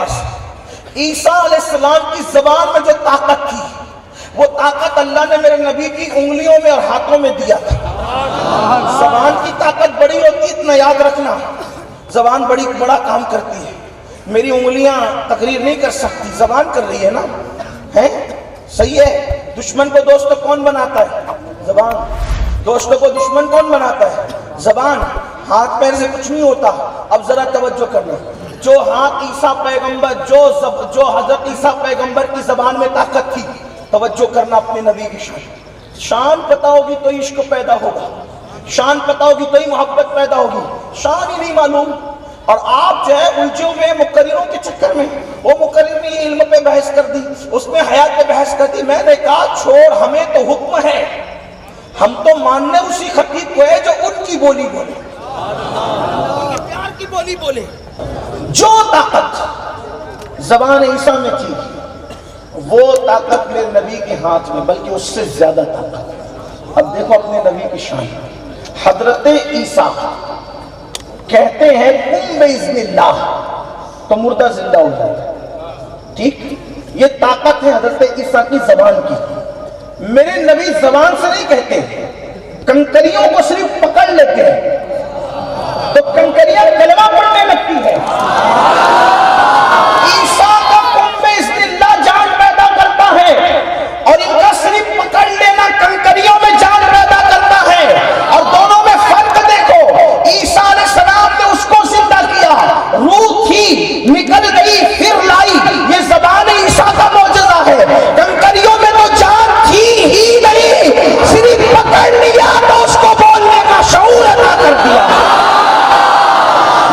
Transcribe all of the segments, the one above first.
پاس عیسیٰ علیہ السلام کی زبان میں جو طاقت تھی، وہ طاقت اللہ نے میرے نبی کی انگلیوں میں اور ہاتھوں میں دیا تھا۔ زبان کی طاقت بڑی ہوتی، اتنا یاد رکھنا، زبان بڑا کام کرتی ہے۔ میری انگلیاں تقریر نہیں کر سکتی، زبان کر رہی ہے نا، ہے صحیح ہے۔ دشمن کو دوست کون بناتا ہے؟ زبان۔ دوستوں کو دشمن کون بناتا ہے؟ زبان۔ ہاتھ پیر سے کچھ نہیں ہوتا۔ اب ذرا توجہ کرنا، جو ہاتھ عیسیٰ پیغمبر جو حضرت عیسیٰ پیغمبر کی زبان میں طاقت تھی، توجہ کرنا اپنے نبی کی شان پتہ ہوگی تو عشق پیدا ہوگا، شان پتہ ہوگی تو ہی محبت پیدا ہوگی۔ شان ہی نہیں معلوم، اور آپ جو ہے الجھے ہوئے مقرروں کے چکر میں، وہ مقرر نے علم پہ بحث کر دی، اس نے حیات پہ بحث کر دی۔ میں نے کہا چھوڑ، ہمیں تو حکم ہے، ہم تو ماننے اسی خطیب کو ہے جو ان کی بولی بولے، پیار کی بولی بولے۔ جو طاقت زبان عیسیٰ میں تھی، وہ طاقت میرے نبی کے ہاتھ میں، بلکہ اس سے زیادہ طاقت۔ اب دیکھو اپنے نبی کی شان۔ حضرت عیسیٰ کہتے ہیں کن باذن اللہ، تو مردہ زندہ ہو جاتا ہے، ٹھیک؟ یہ طاقت ہے حضرت عیسیٰ کی زبان کی۔ میرے نبی زبان سے نہیں کہتے، کنکریوں کو صرف پکڑ لیتے ہیں تو کنکریاں کلمہ پڑھنے لگتی ہے۔ عیسیٰ کا کن باذن اللہ جان پیدا کرتا ہے، اور ان کا صرف پکڑ لینا کنکریوں میں جان پیدا کرتا ہے۔ اور دونوں میں فرق دیکھو، عیسیٰ علیہ السلام نے اس کو زندہ کیا، روح تھی نکل گئی پھر لائی، یہ زبان عیسیٰ کا معجزہ ہے۔ کنکریوں میں تو جان تھی ہی نہیں، صرف پکڑ لیا تو اس کو بولنے کا شعور عطا کر دیا۔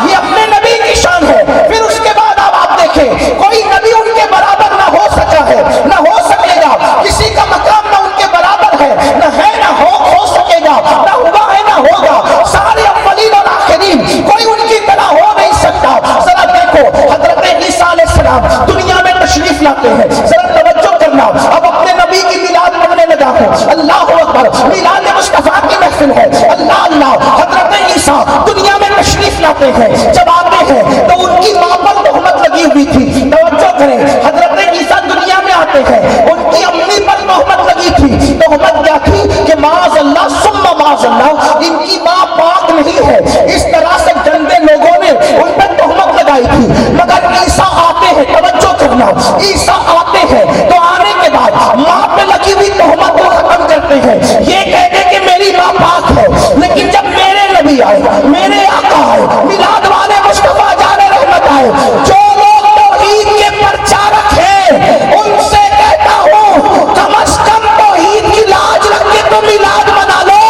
یہ اپنے نبی کی شان ہے۔ پھر اس کے بعد آپ دیکھیں، کوئی نبی ان کے برابر نہ ہو سکا ہے، نہ ہو سکے گا، کسی کا مقام نہ ان کے برابر ہے، نہ ہے نہ ہو سکے گا، نہ ہوا ہے نہ ہوگا۔ سارے اولین اور آخرین، کوئی ان کی طرح ہو نہیں سکتا۔ ذرا دیکھو حضرت عیسیٰ علیہ السلام دنیا میں تشریف لاتے ہیں، ذرا توجہ کرنا۔ اب اپنے نبی کی میلاد پڑھنے لگا ہے، اللہ اکبر، میلاد مصطفیٰ کی محفل ہے، اللہ اللہ۔ حضرت عیسیٰ دنیا میں تشریف لاتے ہیں، جب آتے ہیں تو ان کی ماں پر تہمت لگی ہوئی تھی، توجہ کریں۔ حضرت عیسیٰ دنیا میں آتے ہیں، ان کی امی پر تہمت لگی تھی، تہمت کیا تھی کہ معاذ اللہ ثم معاذ اللہ، ان کی ماں پاک نہیں ہے۔ اس طرح سے گندے لوگوں نے ان پر تہمت لگائی تھی، مگر عیسیٰ آتے ہیں، توجہ کرنا، عیسیٰ آتے ہیں تو آنے کے بعد ماں پہ لگی ہوئی تہمت کو ختم کرتے ہیں، یہ کہتے کہ میری ماں پاک ہے۔ لیکن جب میرے نبی آئے، میرے آقا آئے، میلاد والے مصطفیٰ جان رحمت آئے، جو لوگ توحید کے پرچارک ہیں، ان سے کہتا ہوں کم از کم توحید کی لاج رکھ کے تو میلاد منا لو۔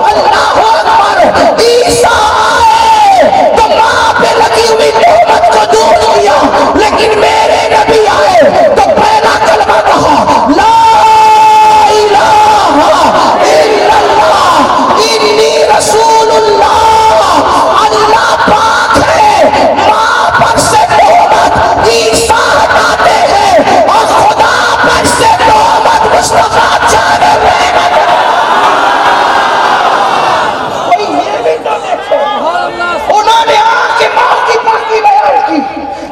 اللہ اکبر۔ عیسیٰ آئے تو ماں پہ لگی ہوئی تہمت کو دور کیا، لیکن میرے نبی آئے تو پہلا کلمہ کہا، لا الہ الا اللہ انی رسول اللہ۔ اللہ پاک ہے، ماں پر سے تہمت عیسیٰ ہٹاتے ہیں، اور خدا پر سے تہمت مصطفیٰ جان رحمت۔ کوئی یہ بھی تو دیکھو، انہوں نے آ کے ماں کی پاکی بیان کی۔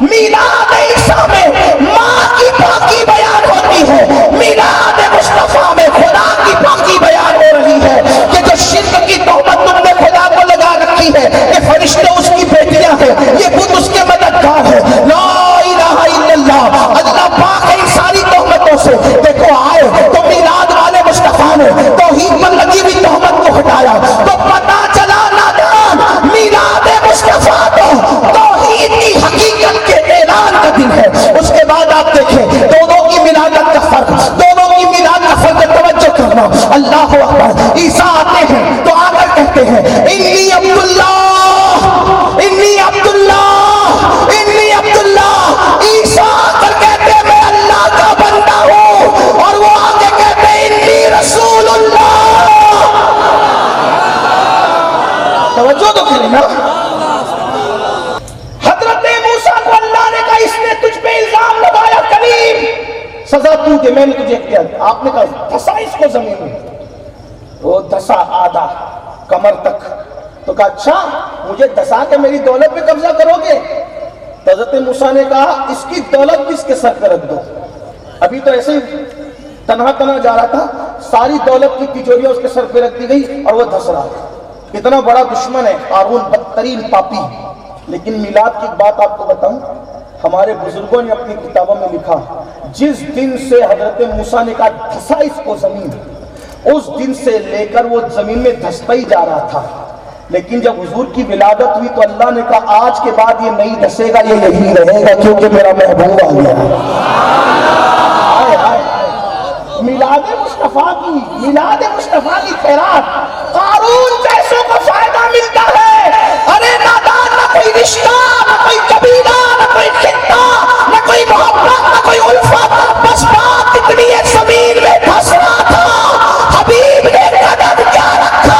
میلاد عیسیٰ میں ماں کی پاکی بیان ہوتی ہے، میلاد مصطفیٰ میں خدا کی پاکی بیان ہو رہی ہے کہ جو شرک کی تہمت تم نے خدا کو لگا رکھی ہے کہ فرشتے اس کی بیٹیاں ہیں، یہ بت اس کے مددگار ہے، لا الہ الا اللہ، اللہ پاک ہے ان ساری تہمتوں سے۔ دیکھو آئے تو میلاد والے مصطفیٰ نے توحید پر لگی ہوئی تہمت کو ہٹایا، تو پتہ چلا نادان، میلاد مصطفیٰ تو توحید کی حقیقت کے اعلان کا دن ہے۔ اس کے بعد آپ دیکھیں دونوں کی میلادت کا فرق، دونوں کی میلاد کا فرق، توجہ کرنا۔ اللہ اکبر۔ عیسیٰ آتے ہیں تو آ کر کہتے ہیں انی عبداللہ، انی عبداللہ، انی عبداللہ۔ عیسیٰ آ کر کہتے ہیں میں اللہ کا بندہ ہوں، اور وہ آگے کہتے ہیں انی رسول اللہ۔ توجہ تو کریں نا۔ حضرت موسیٰ کو اللہ نے کہا اس نے تجھ پہ الزام لگایا، کریم سزا تو دے، میں نے تجھے اختیار دیا۔ آپ نے کہا دھسا اس کو زمین میں، وہ دھسا آدھا کمر تک، تو کہا اچھا مجھے دھسا کے میری دولت پہ قبضہ کرو گے؟ تو حضرت موسیٰ نے کہا اس کی دولت بھی اس کے سر پہ رکھ دو. ابھی تو ایسے ہی تنہا جا رہا تھا, ساری دولت کی تجوریاں اس کے سر پہ رکھ دی گئی اور وہ دھس رہا. اتنا بڑا دشمن ہے قارون, بدترین پاپی. لیکن میلاد کی بات آپ کو بتاؤں, ہمارے بزرگوں نے اپنی کتابوں میں لکھا جس دن سے حضرت موسیٰ نے کہا دھسا اس کو زمین, اس دن سے لے کر وہ زمین میں دھستا ہی جا رہا تھا. لیکن جب حضور کی ولادت ہوئی تو اللہ نے کہا آج کے بعد یہ نہیں دھسے گا, یہ یہی رہے گا کیونکہ میرا محبوب آ گیا. میلاد مصطفیٰ کی خیرات قارون جیسوں کو فائدہ ملتا ہے. ارے نادان, نہ کوئی رشتہ, نہ کوئی قبیلہ, نہ کوئی خطہ, نہ کوئی محبت, نہ کوئی الفت, بس بات اتنی ہے زمین میں دھس رہا تھا. حبیب نے قدم کیا رکھا,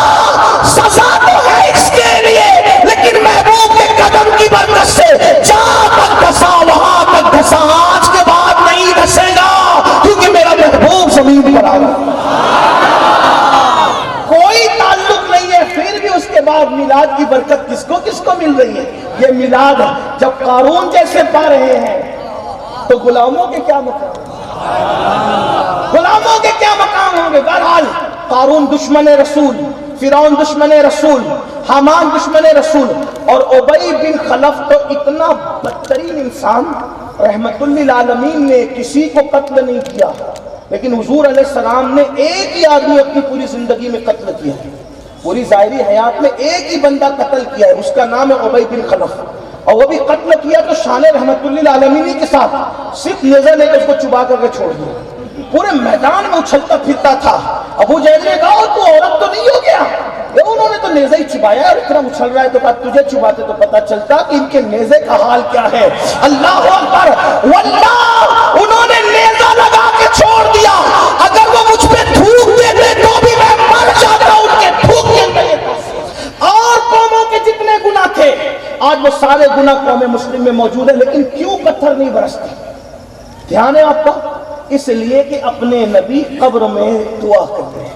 سزا تو ہے اس کے لیے, لیکن محبوب کے قدم کی برکت سے جہاں تک دھسا وہاں تک دھسا, آج کے بعد نہیں دھسے گا کیونکہ میرا محبوب زمین پر آ گیا. کوئی تعلق نہیں ہے, پھر بھی اس کے بعد میلاد کی برکت کس کو مل رہی ہے؟ یہ میلاد ہے. جب قارون جیسے پا رہے ہیں تو غلاموں کے کیا مقام, غلاموں کے کیا مقام ہوں گے؟ بہرحال قارون دشمن رسول, فرعون دشمن رسول, حامان دشمن رسول, اور ابی بن خلف تو اتنا بدترین انسان. رحمت للعالمین نے کسی کو قتل نہیں کیا, لیکن حضور علیہ السلام نے ایک ہی آدمی اپنی پوری زندگی میں قتل کیا ہے. پوری ظاہری حیات میں ایک ہی بندہ قتل کیا ہے, اس کا نام ہے ابی بن خلف. اور وہ بھی قتل کیا تو شان رحمت للعالمین کے ساتھ, صرف نیزہ لے کے اس کو چبا کر کے چھوڑ دیا. پورے میدان میں اچھلتا پھرتا تھا. ابو جہل نے کہا تو عورت تو نہیں ہو گیا, انہوں نے تو نیزہ ہی چبایا اور اتنا اچھل رہا ہے تو کہا تجھے چباتے تو پتا چلتا کہ ان کے نیزے کا حال کیا ہے. اللہ اکبر, واللہ انہوں نے نیزہ لگا کے چھوڑ دیا. اگر وہ مجھ پہ تھوک دیتے تو بھی میں مر جاتا ان کے تھوک کے اندر. اور قوموں کے جتنے گناہ تھے آج وہ سارے گناہ قوم مسلم میں موجود ہیں, لیکن کیوں پتھر نہیں برستے؟ دھیان ہے آپ کا, اس لیے کہ اپنے نبی قبر میں دعا کرتے ہیں,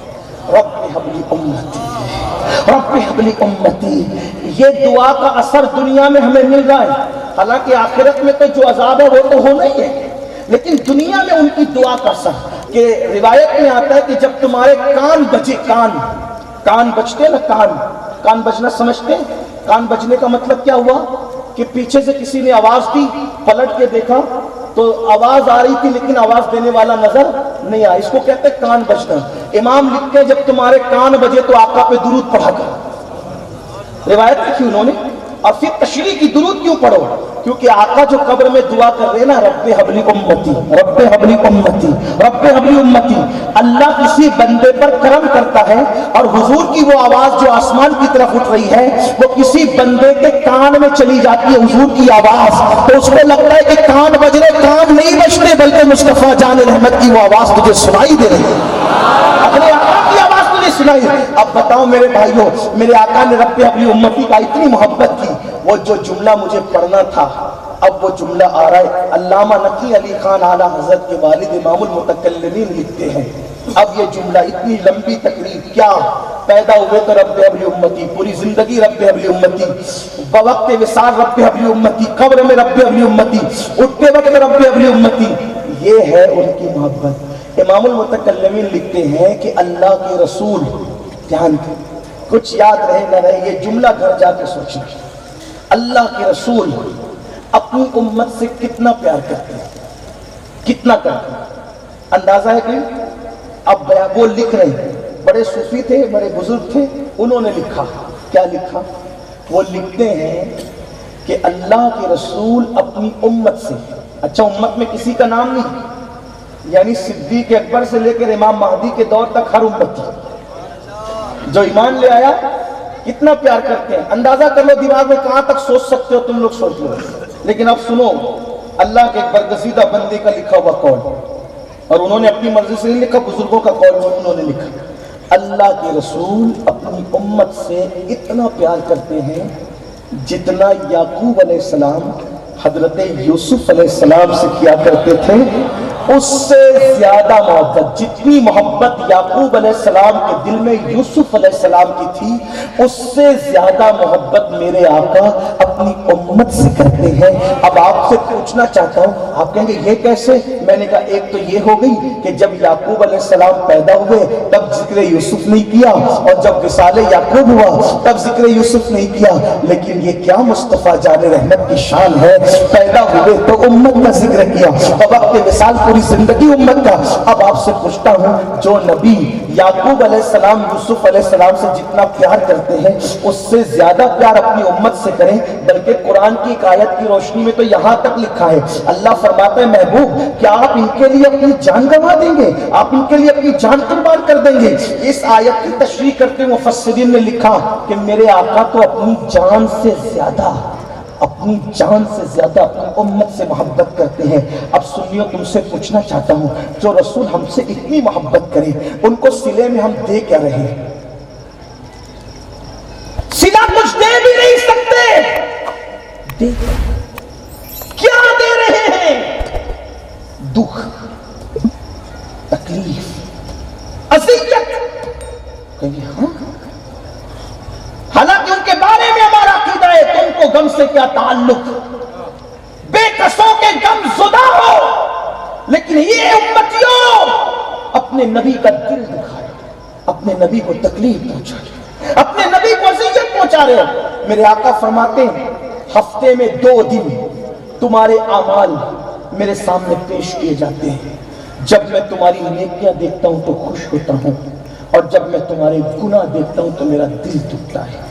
رب حبلی امتی, رب حبلی امتی. یہ دعا کا اثر دنیا میں ہمیں مل رہا ہے. حالانکہ آخرت میں تو جو عذاب ہے وہ تو ہونا ہی ہے, لیکن دنیا میں ان کی دعا کا اثر. کہ روایت میں آتا ہے کہ جب تمہارے کان بجے, کان بجتے نا, کان بجنا سمجھتے ہیں؟ کان بجنے کا مطلب کیا ہوا کہ پیچھے سے کسی نے آواز دی, پلٹ کے دیکھا تو آواز آ رہی تھی لیکن آواز دینے والا نظر نہیں آیا. اس کو کہتے ہیں کان بجنا. امام لکھتے ہیں جب تمہارے کان بجے تو آقا پہ درود پڑھا کر. روایت لکھی انہوں نے. اور پھر تشریح کی درود کیوں پڑھو؟ کیونکہ آقا جو قبر میں دعا کر رہے نا, رب حبلی امتی, رب حبلی امتی, رب حبلی امتی. اللہ کسی بندے پر کرم کرتا ہے اور حضور کی وہ آواز جو آسمان کی طرف اٹھ رہی ہے وہ کسی بندے کے کان میں چلی جاتی ہے, حضور کی آواز. تو اس کو لگتا ہے کہ کان بج رہے, کان نہیں بجتے بلکہ مصطفیٰ جان رحمت کی وہ آواز تجھے سنائی دے رہی ہے, اپنے آقا کی آواز تجھے سنائی. اب بتاؤ میرے بھائیوں, میرے آقا نے رب حبلی امتی کا اتنی محبت کی, وہ جو جملہ مجھے پڑھنا تھا اب وہ جملہ آ رہا ہے. علامہ نقی علی خان اعلیٰ حضرت کے والد امام المتکلمین لکھتے ہیں, اب یہ جملہ اتنی لمبی تقریر کیا, پیدا ہوئے تو رب حبلی امتی, پوری زندگی رب حبلی امتی, بوقت وصال رب حبلی امتی, قبر میں رب حبلی امتی, اٹھتے وقت رب حبلی امتی. یہ ہے ان کی محبت. امام المتکلمین لکھتے ہیں کہ اللہ کے رسول, دھیان دیں, کچھ یاد رہے نہ رہے یہ جملہ گھر جا کے سوچیں, اللہ کے رسول اپنی امت سے کتنا پیار کرتے ہیں, کتنا کرتے ہیں. اندازہ ہے کہ اب وہ لکھ رہے ہیں, بڑے صوفی تھے, بڑے بزرگ تھے, انہوں نے لکھا. کیا لکھا؟ وہ لکھتے ہیں کہ اللہ کے رسول اپنی امت سے, اچھا امت میں کسی کا نام نہیں, یعنی صدیق اکبر سے لے کر امام مہدی کے دور تک ہر امت جو ایمان لے آیا کتنا پیار کرتے ہیں. اندازہ کر لو دماغ میں کہاں تک سوچ سکتے ہو تم لوگ, سوچ لو. لیکن اب سنو اللہ کے ایک برگزیدہ بندے کا لکھا ہوا قول, اور انہوں نے اپنی مرضی سے نہیں لکھا, بزرگوں کا قول انہوں نے لکھا. اللہ کے رسول اپنی امت سے اتنا پیار کرتے ہیں جتنا یعقوب علیہ السلام حضرت یوسف علیہ السلام سے کیا کرتے تھے, اس سے زیادہ محبت، جتنی محبت یعقوب علیہ السلام کے دل میں یوسف علیہ السلام کی تھی، اس سے زیادہ محبت میرے آقا اپنی امت سے کرتے ہیں۔ اب آپ سے پوچھنا چاہتا ہوں، آپ کہیں گے یہ کیسے؟ میں نے کہا ایک تو یہ ہو گئی کہ جب یعقوب علیہ السلام پیدا ہوئے تب ذکر یوسف نہیں کیا، اور جب وصال یعقوب ہوا تب ذکر یوسف نہیں کیا، لیکن یہ کیا مصطفیٰ جان رحمت کی شان ہے، پیدا ہوئے تو امت کا ذکر کیا اور وقت وصال پوری زندگی امت کا۔ اب آپ سے پوچھتا ہوں، جو نبی یعقوب علیہ السلام یوسف علیہ السلام سے جتنا پیار کرتے ہیں اس سے زیادہ پیار اپنی امت سے کریں، بلکہ قرآن کی ایک آیت کی روشنی میں تو یہاں تک لکھا ہے، اللہ فرماتا ہے محبوب کیا آپ ان کے لیے اپنی جان گنوا دیں گے، آپ ان کے لیے اپنی جان قربان کر دیں گے؟ اس آیت کی تشریح کرتے ہوئے مفسرین نے لکھا کہ میرے آقا تو اپنی جان سے زیادہ اپنی امت سے محبت کرتے ہیں۔ اب سنیو، تم سے پوچھنا چاہتا ہوں، جو رسول ہم سے اتنی محبت کرے ان کو صلے میں ہم دے کیا رہے ہیں؟ صلہ کچھ دے بھی نہیں سکتے، کیا دے رہے ہیں؟ دکھ، تکلیف، اذیت۔ کہیں ہاں، حالانکہ ان کے بارے میں ہمارا عقیدہ ہے تم کو غم سے کیا تعلق، بے کسوں کے غم زدہ ہو، لیکن یہ امتیوں اپنے نبی کا دل دکھائے، اپنے نبی کو تکلیف پہنچا رہے، اپنے نبی کو اذیت پہنچا رہے۔ میرے آقا فرماتے ہیں ہفتے میں 2 دن تمہارے اعمال میرے سامنے پیش کیے جاتے ہیں، جب میں تمہاری نیکیاں دیکھتا ہوں تو خوش ہوتا ہوں، اور جب میں تمہارے گناہ دیکھتا ہوں تو میرا دل ٹوٹتا ہے۔